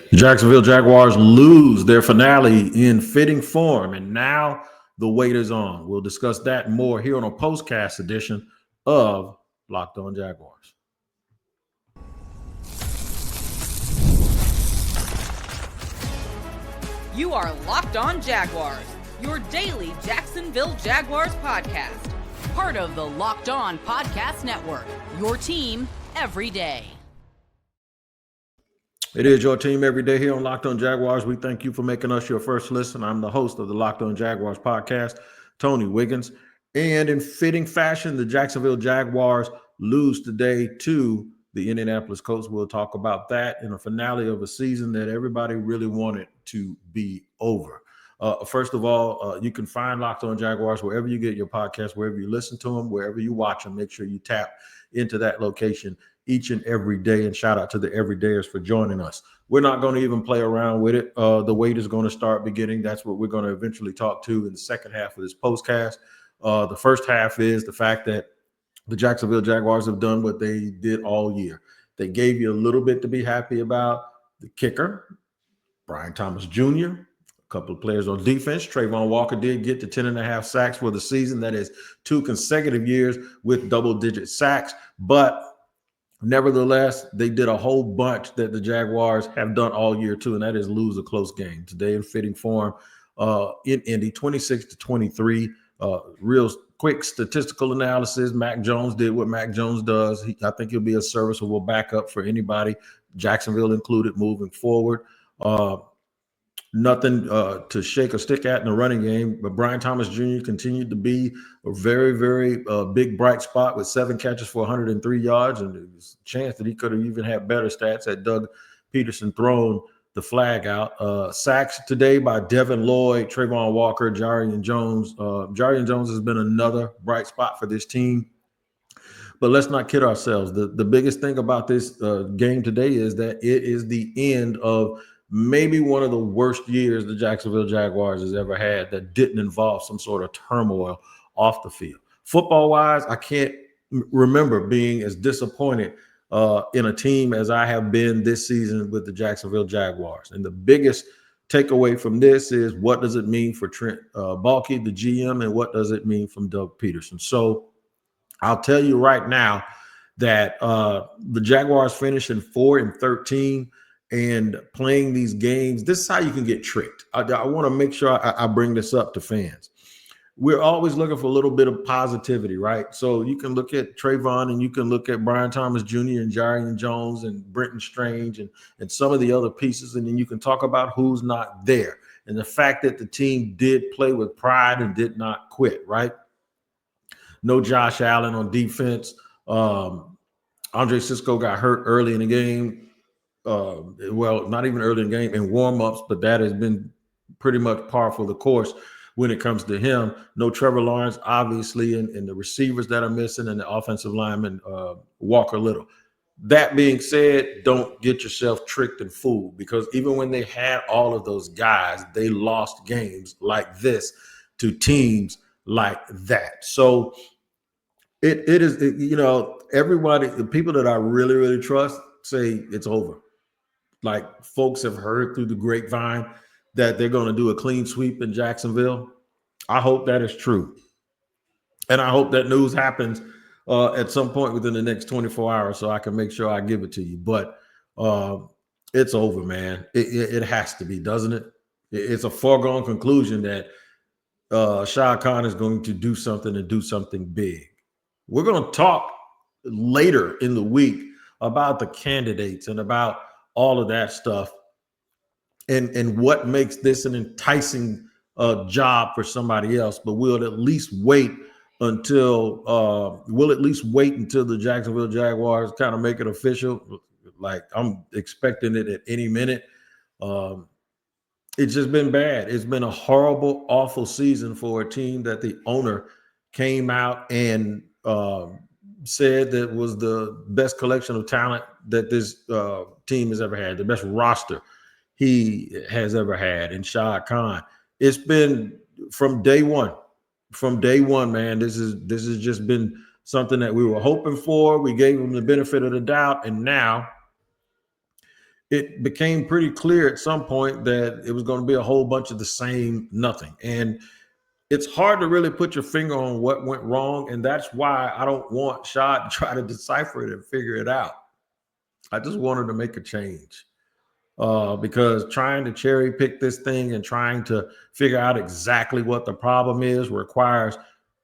The Jacksonville Jaguars lose their finale in fitting form, and now the wait is on. We'll discuss that and more here on a POSTCAST edition of Locked On Jaguars. You are Locked On Jaguars, your daily Jacksonville Jaguars podcast. Part of the Locked On Podcast Network, your team every day. It is your team every day here on Locked On Jaguars. We thank you for making us your first listen. I'm the host of the Locked On Jaguars podcast, Tony Wiggins. And in fitting fashion, the Jacksonville Jaguars lose today to the Indianapolis Colts. We'll talk about that in a finale of a season that everybody really wanted to be over. First of all, you can find Locked On Jaguars wherever you get your podcasts, wherever you listen to them, wherever you watch them. Make sure you tap into that location each and every day. And shout out to the everydayers for joining us. We're not going to even play around with it. The wait is going to start beginning. That's what we're going to eventually talk to in the second half of this postcast. The first half is the fact that the Jacksonville Jaguars have done what they did all year. They gave you a little bit to be happy about. The kicker, Brian Thomas Jr., a couple of players on defense. Trayvon Walker did get to 10.5 sacks for the season. That is 2 consecutive years with double-digit sacks. But nevertheless, they did a whole bunch that the Jaguars have done all year too, and that is lose a close game. Today in fitting form in Indy, 26-23. Real quick statistical analysis. Mac Jones did what Mac Jones does. I think he'll be a serviceable backup for anybody, Jacksonville included, moving forward. Nothing to shake a stick at in the running game, but Brian Thomas Jr. continued to be a very, very big bright spot with 7 catches for 103 yards, and there's a chance that he could have even had better stats had Doug Pederson thrown the flag out. Sacks today by Devin Lloyd, Trayvon Walker, Jarian Jones. Jarian Jones has been another bright spot for this team. But let's not kid ourselves. The biggest thing about this game today is that it is the end of maybe one of the worst years the Jacksonville Jaguars has ever had that didn't involve some sort of turmoil off the field. Football-wise, I can't remember being as disappointed in a team as I have been this season with the Jacksonville Jaguars. And the biggest takeaway from this is, what does it mean for Trent Baalke, the GM, and what does it mean from Doug Pederson? So I'll tell you right now that the Jaguars finished in 4-13. And playing these games, this is how you can get tricked. I want to make sure I bring this up to fans. We're always looking for a little bit of positivity, right? So you can look at Trayvon and you can look at Brian Thomas Jr. and Jarian Jones and Brenton Strange and some of the other pieces, and then you can talk about who's not there. And the fact that the team did play with pride and did not quit, right? No Josh Allen on defense. Andre Cisco got hurt early in the game. Well, not even early in the game, in warm-ups, but that has been pretty much par for the course when it comes to him. No Trevor Lawrence, obviously, and the receivers that are missing, and the offensive lineman, Walker Little. That being said, don't get yourself tricked and fooled, because even when they had all of those guys, they lost games like this to teams like that. So it is, everybody, the people that I really, really trust say it's over. Like, folks have heard through the grapevine that they're going to do a clean sweep in Jacksonville. I hope that is true. And I hope that news happens at some point within the next 24 hours so I can make sure I give it to you. But it's over, man. It has to be, doesn't it? It's a foregone conclusion that Shad Khan is going to do something and do something big. We're going to talk later in the week about the candidates and about all of that stuff, and what makes this an enticing job for somebody else. But we'll at least wait until the Jacksonville Jaguars kind of make it official. Like, I'm expecting it at any minute. It's just been bad. It's been a horrible, awful season for a team that the owner came out and said that was the best collection of talent that this team has ever had, the best roster he has ever had in Shad Khan. It's been from day one, man. This has just been something that we were hoping for. We gave him the benefit of the doubt, and now it became pretty clear at some point that it was going to be a whole bunch of the same nothing. And it's hard to really put your finger on what went wrong. And that's why I don't want Shad to try to decipher it and figure it out. I just wanted to make a change. Because trying to cherry pick this thing and trying to figure out exactly what the problem is requires,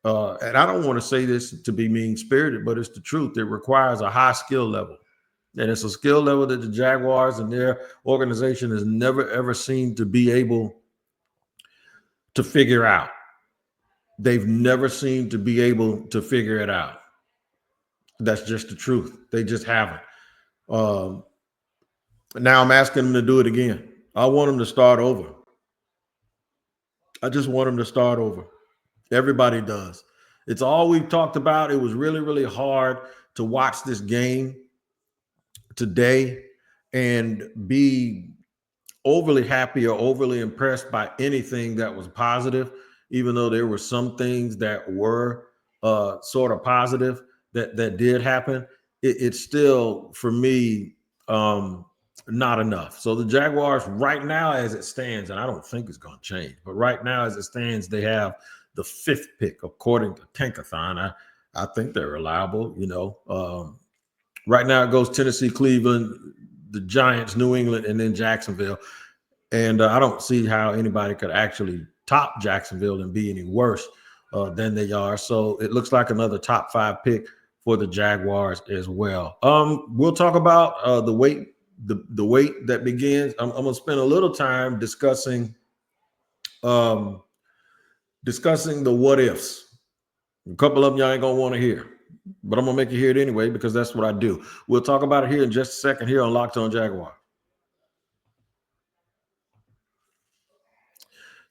and I don't want to say this to be mean-spirited, but it's the truth. It requires a high skill level. And it's a skill level that the Jaguars and their organization has never, ever seemed to be able to figure out. They've never seemed to be able to figure it out. That's just the truth. They just haven't. Now I'm asking them to do it again. I want them to start over. I just want them to start over. Everybody does. It's all we've talked about. It was really, really hard to watch this game today and be overly happy or overly impressed by anything that was positive, even though there were some things that were sort of positive that did happen. It's still, for me, not enough. So the Jaguars right now, as it stands, and I don't think it's going to change, but right now as it stands, they have the 5th pick, according to Tankathon. I think they're reliable, Right now it goes Tennessee, Cleveland, the Giants, New England, and then Jacksonville. And I don't see how anybody could actually top Jacksonville and be any worse than they are. So it looks like another top 5 pick for the Jaguars as well. We'll talk about the weight that begins. I'm going to spend a little time discussing the what ifs. A couple of them y'all ain't going to want to hear, but I'm going to make you hear it anyway because that's what I do. We'll talk about it here in just a second here on Locked On Jaguars.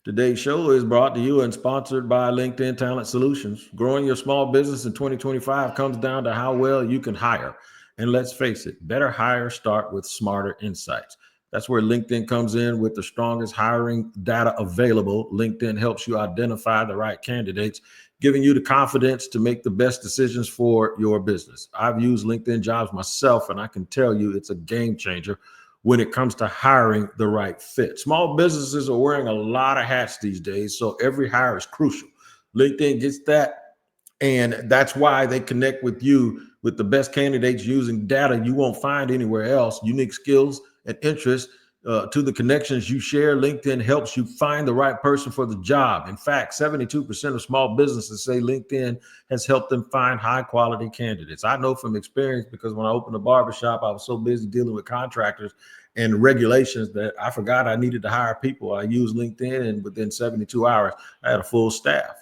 Today's show is brought to you and sponsored by LinkedIn Talent Solutions. Growing your small business in 2025 comes down to how well you can hire. And let's face it, better hires start with smarter insights. That's where LinkedIn comes in with the strongest hiring data available. LinkedIn helps you identify the right candidates, giving you the confidence to make the best decisions for your business. I've used LinkedIn Jobs myself, and I can tell you it's a game changer when it comes to hiring the right fit. Small businesses are wearing a lot of hats these days, so every hire is crucial. LinkedIn gets that, and that's why they connect with you with the best candidates using data you won't find anywhere else, unique skills and interests to the connections you share. LinkedIn helps you find the right person for the job. In fact, 72% of small businesses say LinkedIn has helped them find high-quality candidates. I know from experience because when I opened a barbershop, I was so busy dealing with contractors and regulations that I forgot I needed to hire people. I used LinkedIn, and within 72 hours, I had a full staff.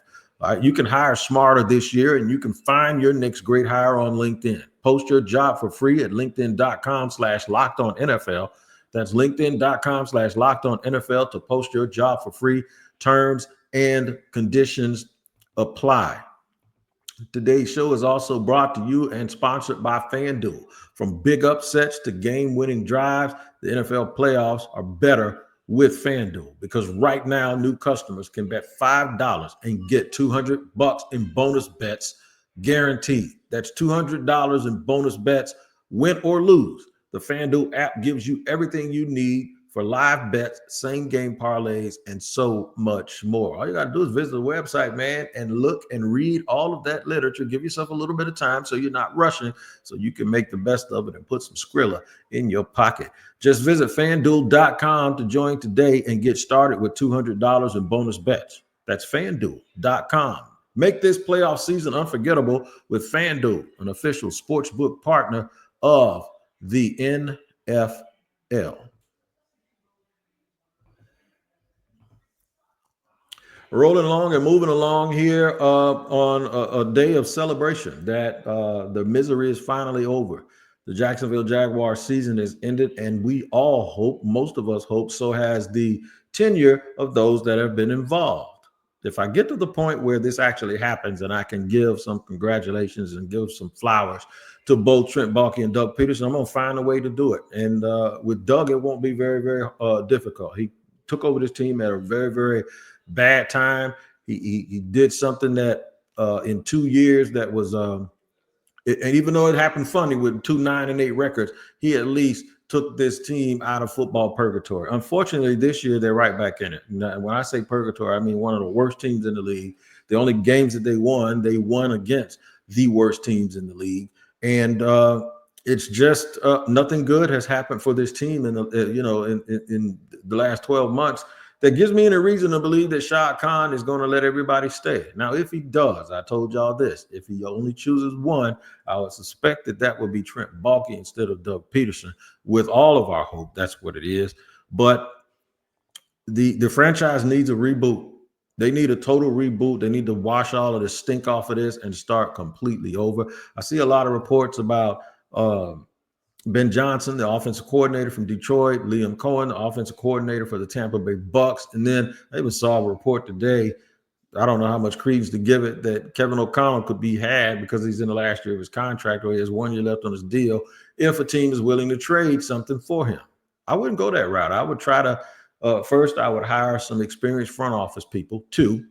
You can hire smarter this year, and you can find your next great hire on LinkedIn. Post your job for free at linkedin.com/lockedonnfl. That's linkedin.com/lockedonnfl to post your job for free. Terms and conditions apply. Today's show is also brought to you and sponsored by FanDuel. From big upsets to game-winning drives, the NFL playoffs are better with FanDuel, because right now new customers can bet $5 and get $200 in bonus bets guaranteed. That's $200 in bonus bets, win or lose. The FanDuel app gives you everything you need for live bets, same game parlays, and so much more. All you got to do is visit the website, man, and look and read all of that literature. Give yourself a little bit of time so you're not rushing, so you can make the best of it and put some Skrilla in your pocket. Just visit FanDuel.com to join today and get started with $200 in bonus bets. That's FanDuel.com. Make this playoff season unforgettable with FanDuel, an official sportsbook partner of the NFL. Rolling along and moving along here on a day of celebration that the misery is finally over. The Jacksonville Jaguars season is ended, and we all hope, most of us hope, so has the tenure of those that have been involved. If I get to the point where this actually happens and I can give some congratulations and give some flowers to both Trent Baalke and Doug Pederson, I'm going to find a way to do it. And with Doug, it won't be very, very difficult. He took over this team at a very, very bad time. He did something that in 2 years that was and even though it happened funny with 2 9-8 records, he at least took this team out of football purgatory. Unfortunately, this year they're right back in it. Now, when I say purgatory, I mean one of the worst teams in the league. The only games that they won against the worst teams in the league. And it's just nothing good has happened for this team in the last 12 months. That gives me any reason to believe that Shad Khan is going to let everybody stay. Now, if he does, I told y'all this, if he only chooses one, I would suspect that would be Trent Baalke instead of Doug Pederson. With all of our hope, that's what it is. But the franchise needs a reboot. They need a total reboot. They need to wash all of the stink off of this and start completely over. I see a lot of reports about Ben Johnson, the offensive coordinator from Detroit, Liam Cohen, the offensive coordinator for the Tampa Bay Bucks. And then I even saw a report today, I don't know how much credence to give it, that Kevin O'Connell could be had because he's in the last year of his contract or he has 1 year left on his deal if a team is willing to trade something for him. I wouldn't go that route. I would try to, first, I would hire some experienced front office people. 2,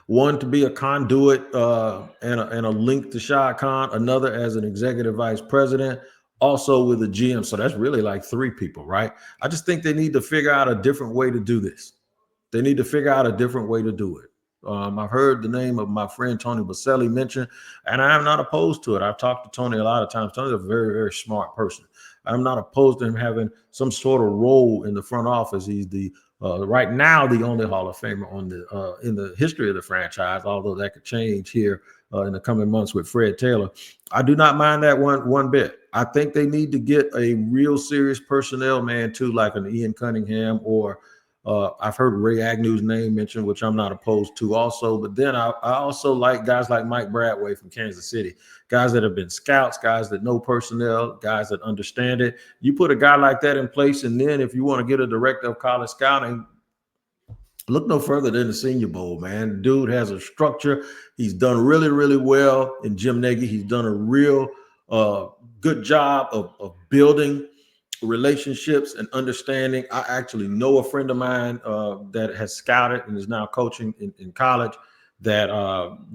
one to be a conduit and a link to Shad Khan, another as an executive vice president, also with a GM. So that's really like 3 people, right? I just think they need to figure out a different way to do this. They need to figure out a different way to do it. I've heard the name of my friend Tony Baselli mentioned, and I am not opposed to it. I've talked to Tony a lot of times. Tony's a very, very smart person. I'm not opposed to him having some sort of role in the front office. He's the right now the only Hall of Famer on the in the history of the franchise, although that could change here in the coming months with Fred Taylor. I do not mind that one bit. I think they need to get a real serious personnel man too, like an Ian Cunningham, or I've heard Ray Agnew's name mentioned, which I'm not opposed to also. But then I also like guys like Mike Bradway from Kansas City, guys that have been scouts, guys that know personnel, guys that understand it. You put a guy like that in place, and then if you want to get a director of college scouting, look no further than the Senior Bowl, man. Dude has a structure. He's done really, really well in Jim Nagy. He's done a real good job of building relationships and understanding. I actually know a friend of mine that has scouted and is now coaching in college that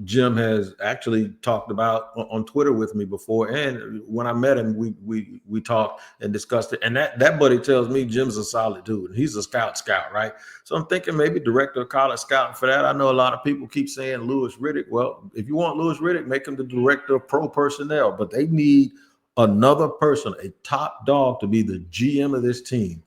Jim has actually talked about on Twitter with me before. And when I met him, we talked and discussed it. And that buddy tells me Jim's a solid dude. And he's a scout, right? So I'm thinking maybe director of college scouting for that. I know a lot of people keep saying Louis Riddick. Well, if you want Louis Riddick, make him the director of pro personnel. But they need another person, a top dog, to be the GM of this team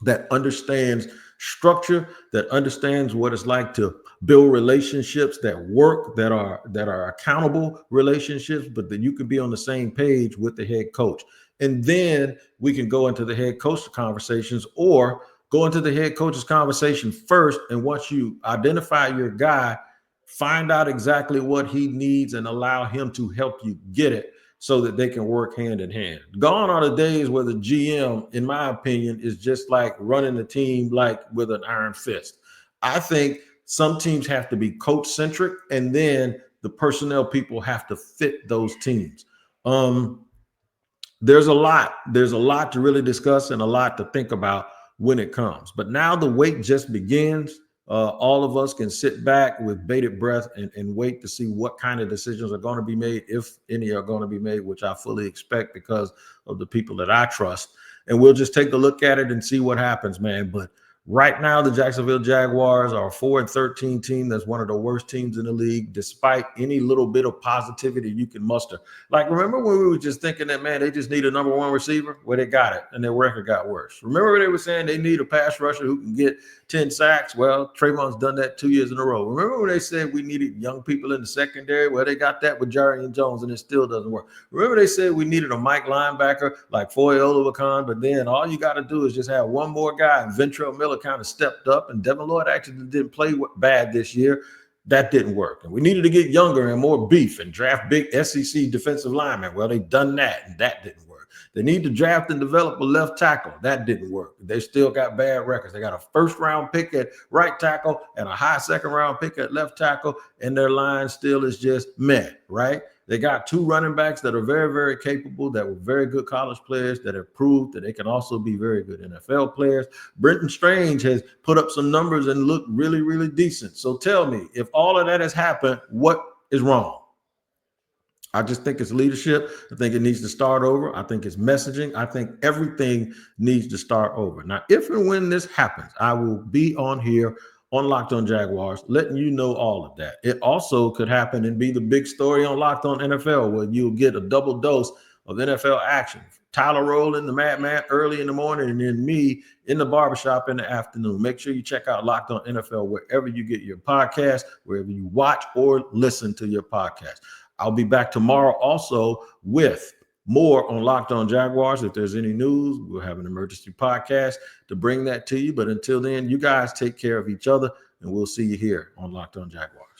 that understands structure, that understands what it's like to build relationships that work, that are accountable relationships, but that you can be on the same page with the head coach. And then we can go into the head coach conversations, or go into the head coach's conversation first. And once you identify your guy, find out exactly what he needs and allow him to help you get it, so that they can work hand in hand. Gone are the days where the GM, in my opinion, is just like running the team like with an iron fist. I think some teams have to be coach-centric, and then the personnel people have to fit those teams. There's a lot to really discuss and a lot to think about when it comes. But now the wait just begins. All of us can sit back with bated breath and wait to see what kind of decisions are going to be made, if any are going to be made, which I fully expect because of the people that I trust. And we'll just take a look at it and see what happens, man. But right now, the Jacksonville Jaguars are a 4-13 team. That's one of the worst teams in the league, despite any little bit of positivity you can muster. Like, remember when we were just thinking that, man, they just need a number 1 receiver? Well, they got it, and their record got worse. Remember when they were saying they need a pass rusher who can get 10 sacks? Well, Trayvon's done that 2 years in a row. Remember when they said we needed young people in the secondary? Well, they got that with Jarian Jones, and it still doesn't work. Remember they said we needed a Mike linebacker like Foye Oluokun, but then all you got to do is just have one more guy, and Ventrell Miller kind of stepped up, and Devin Lloyd actually didn't play bad this year. That didn't work. And we needed to get younger and more beef and draft big SEC defensive linemen. Well, they've done that, and that didn't work. They need to draft and develop a left tackle. That didn't work. They still got bad records. They got a first-round pick at right tackle and a high second-round pick at left tackle, and their line still is just meh, right? They got 2 running backs that are very, very capable, that were very good college players, that have proved that they can also be very good NFL players. Brenton Strange has put up some numbers and looked really, really decent. So tell me, if all of that has happened, what is wrong? I just think it's leadership. I think it needs to start over. I think it's messaging. I think everything needs to start over. Now, if and when this happens, I will be on here on Locked On Jaguars, letting you know all of that. It also could happen and be the big story on Locked On NFL, where you'll get a double dose of NFL action. Tyler Rowland, the Madman, early in the morning, and then me in the barbershop in the afternoon. Make sure you check out Locked On NFL wherever you get your podcast, wherever you watch or listen to your podcast. I'll be back tomorrow also with more on Locked On Jaguars. If there's any news, we'll have an emergency podcast to bring that to you. But until then, you guys take care of each other, and we'll see you here on Locked On Jaguars.